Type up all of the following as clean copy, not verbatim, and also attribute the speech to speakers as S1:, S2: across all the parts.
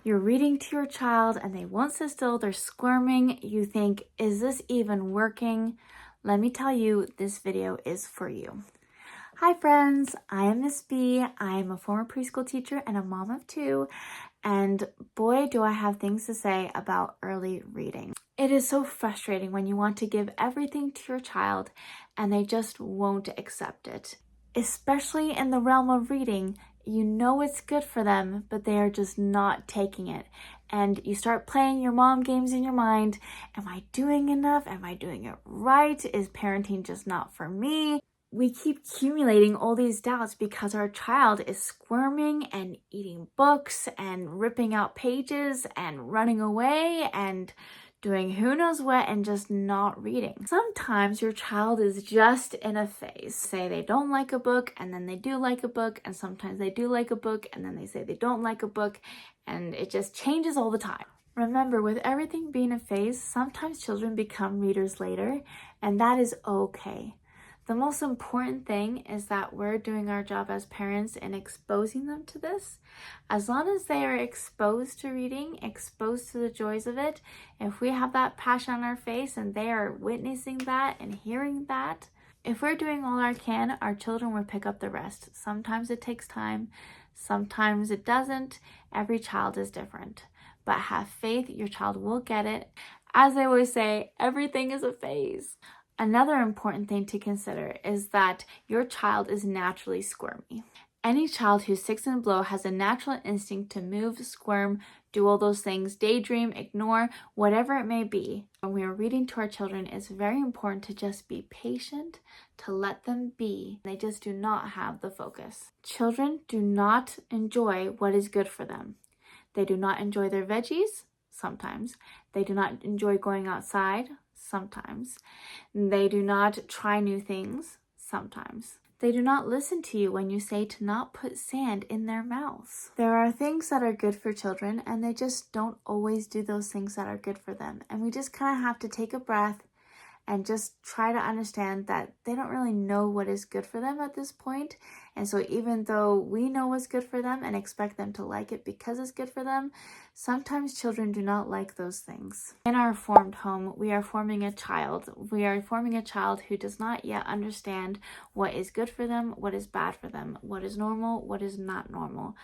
S1: You're reading to your child and they won't sit still, they're squirming. You think, is this even working? Let me tell you, this video is for you. Hi friends, I am Miss B. I am a former preschool teacher and a mom of 2, and boy do I have things to say about early reading. It is so frustrating when you want to give everything to your child and they just won't accept it. Especially in the realm of reading, you know it's good for them, but they are just not taking it. And you start playing your mom games in your mind. Am I doing enough? Am I doing it right? Is parenting just not for me? We keep accumulating all these doubts because our child is squirming and eating books and ripping out pages and running away and doing who knows what and just not reading. Sometimes your child is just in a phase. Say they don't like a book and then they do like a book, and sometimes they do like a book and then they say they don't like a book, and it just changes all the time. Remember, with everything being a phase, sometimes children become readers later, and that is okay. The most important thing is that we're doing our job as parents in exposing them to this. As long as they are exposed to reading, exposed to the joys of it, if we have that passion on our face and they are witnessing that and hearing that, if we're doing all our can, our children will pick up the rest. Sometimes it takes time, sometimes it doesn't. Every child is different. But have faith, your child will get it. As I always say, everything is a phase. Another important thing to consider is that your child is naturally squirmy. Any child who's 6 and below has a natural instinct to move, squirm, do all those things, daydream, ignore, whatever it may be. When we are reading to our children, it's very important to just be patient, to let them be. They just do not have the focus. Children do not enjoy what is good for them. They do not enjoy their veggies, sometimes. They do not enjoy going outside, sometimes. They do not try new things, sometimes. They do not listen to you when you say to not put sand in their mouths. There are things that are good for children, and they just don't always do those things that are good for them. And we just kind of have to take a breath and just try to understand that they don't really know what is good for them at this point. And so even though we know what's good for them and expect them to like it because it's good for them, sometimes children do not like those things. In our formed home, we are forming a child. We are forming a child who does not yet understand what is good for them, what is bad for them, what is normal, what is not normal.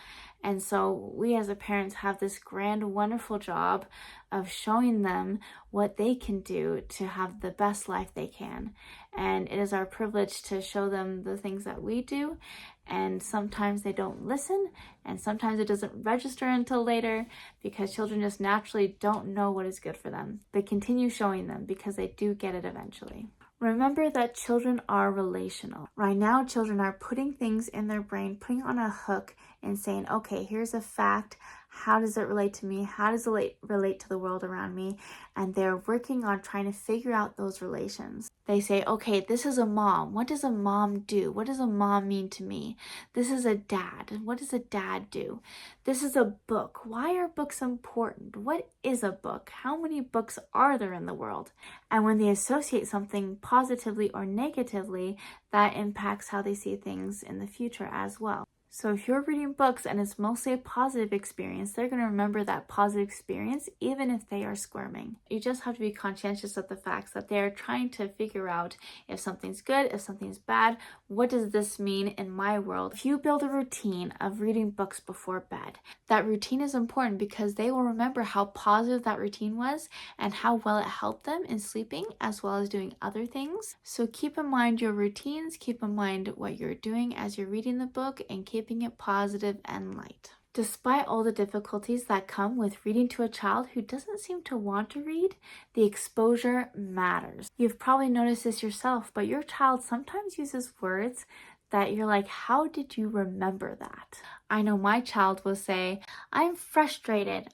S1: And so we as a parents have this grand, wonderful job of showing them what they can do to have the best life they can. And it is our privilege to show them the things that we do. And sometimes they don't listen, and sometimes it doesn't register until later because children just naturally don't know what is good for them. But continue showing them because they do get it eventually. Remember that children are relational. Right now, children are putting things in their brain, putting on a hook and saying, okay, here's a fact. How does it relate to me? How does it relate to the world around me? And they're working on trying to figure out those relations. They say, okay, this is a mom. What does a mom do? What does a mom mean to me? This is a dad. What does a dad do? This is a book. Why are books important? What is a book? How many books are there in the world? And when they associate something positively or negatively, that impacts how they see things in the future as well. So if you're reading books and it's mostly a positive experience, they're going to remember that positive experience even if they are squirming. You just have to be conscientious of the facts that they're trying to figure out if something's good, if something's bad, what does this mean in my world? If you build a routine of reading books before bed, that routine is important because they will remember how positive that routine was and how well it helped them in sleeping as well as doing other things. So keep in mind your routines, keep in mind what you're doing as you're reading the book, and keeping it positive and light. Despite all the difficulties that come with reading to a child who doesn't seem to want to read, the exposure matters. You've probably noticed this yourself, but your child sometimes uses words that you're like, how did you remember that? I know my child will say, I'm frustrated,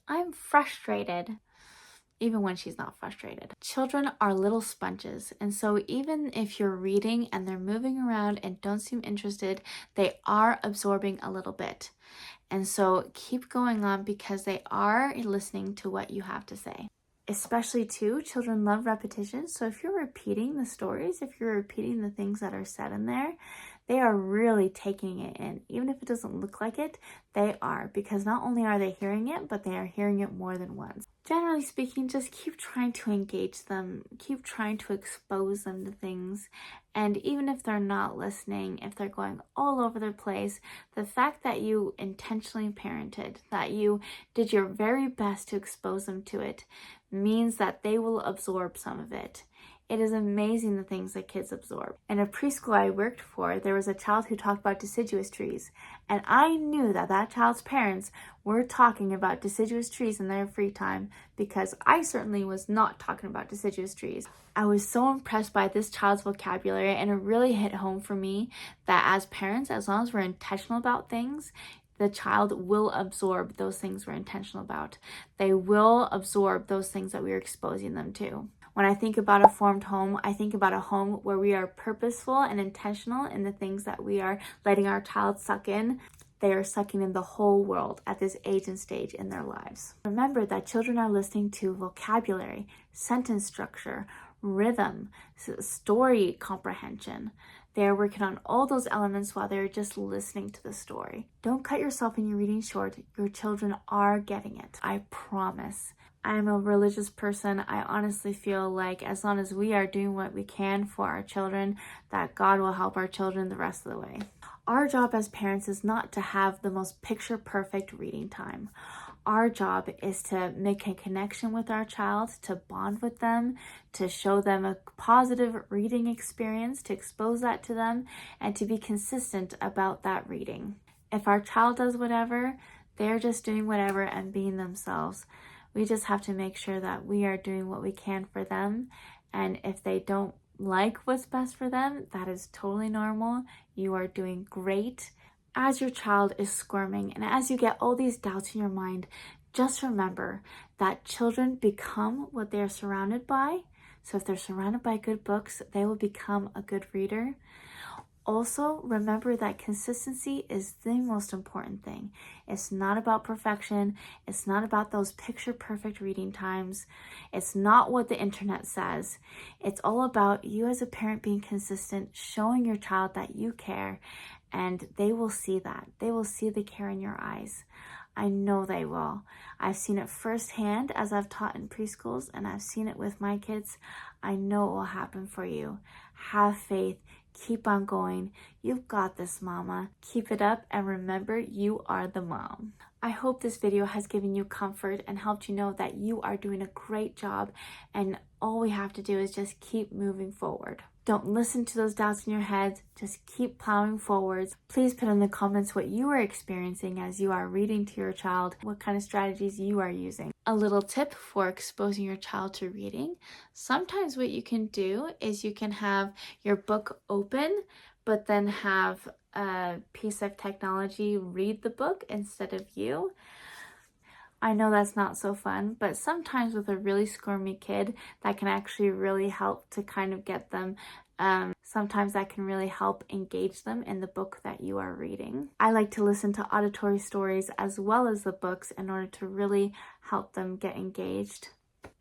S1: even when she's not frustrated. Children are little sponges, and so even if you're reading and they're moving around and don't seem interested, they are absorbing a little bit. And so keep going on because they are listening to what you have to say. Especially too, children love repetition. So if you're repeating the stories, if you're repeating the things that are said in there, they are really taking it in. Even if it doesn't look like it, they are, because not only are they hearing it, but they are hearing it more than once. Generally speaking, just keep trying to engage them, keep trying to expose them to things. And even if they're not listening, if they're going all over the place, the fact that you intentionally parented, that you did your very best to expose them to it, means that they will absorb some of it. It is amazing the things that kids absorb. In a preschool I worked for, there was a child who talked about deciduous trees. And I knew that that child's parents were talking about deciduous trees in their free time, because I certainly was not talking about deciduous trees. I was so impressed by this child's vocabulary, and it really hit home for me that as parents, as long as we're intentional about things, the child will absorb those things we're intentional about. They will absorb those things that we're exposing them to. When I think about a formed home, I think about a home where we are purposeful and intentional in the things that we are letting our child suck in. They are sucking in the whole world at this age and stage in their lives. Remember that children are listening to vocabulary, sentence structure, rhythm, story comprehension. They are working on all those elements while they're just listening to the story. Don't cut yourself in your reading short. Your children are getting it. I promise. I'm a religious person. I honestly feel like as long as we are doing what we can for our children, that God will help our children the rest of the way. Our job as parents is not to have the most picture-perfect reading time. Our job is to make a connection with our child, to bond with them, to show them a positive reading experience, to expose that to them, and to be consistent about that reading. If our child does whatever, they're just doing whatever and being themselves. We just have to make sure that we are doing what we can for them. And if they don't like what's best for them, that is totally normal. You are doing great. As your child is squirming and as you get all these doubts in your mind, just remember that children become what they're surrounded by. So if they're surrounded by good books, they will become a good reader. Also, remember that consistency is the most important thing. It's not about perfection. It's not about those picture-perfect reading times. It's not what the internet says. It's all about you as a parent being consistent, showing your child that you care, and they will see that. They will see the care in your eyes. I know they will. I've seen it firsthand as I've taught in preschools, and I've seen it with my kids. I know it will happen for you. Have faith. Keep on going. You've got this, mama. Keep it up, and remember, you are the mom. I hope this video has given you comfort and helped you know that you are doing a great job, and all we have to do is just keep moving forward. Don't listen to those doubts in your head. Just keep plowing forwards. Please put in the comments what you are experiencing as you are reading to your child, what kind of strategies you are using. A little tip for exposing your child to reading. Sometimes what you can do is you can have your book open, but then have a piece of technology read the book instead of you. I know that's not so fun, but sometimes with a really squirmy kid, that can actually really help to kind of get them, sometimes that can really help engage them in the book that you are reading. I like to listen to auditory stories as well as the books in order to really help them get engaged.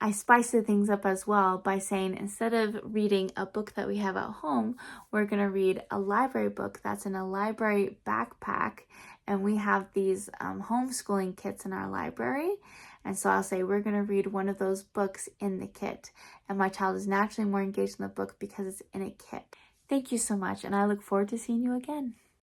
S1: I spice the things up as well by saying instead of reading a book that we have at home, we're going to read a library book that's in a library backpack. And we have these homeschooling kits in our library. And so I'll say we're going to read one of those books in the kit. And my child is naturally more engaged in the book because it's in a kit. Thank you so much, and I look forward to seeing you again.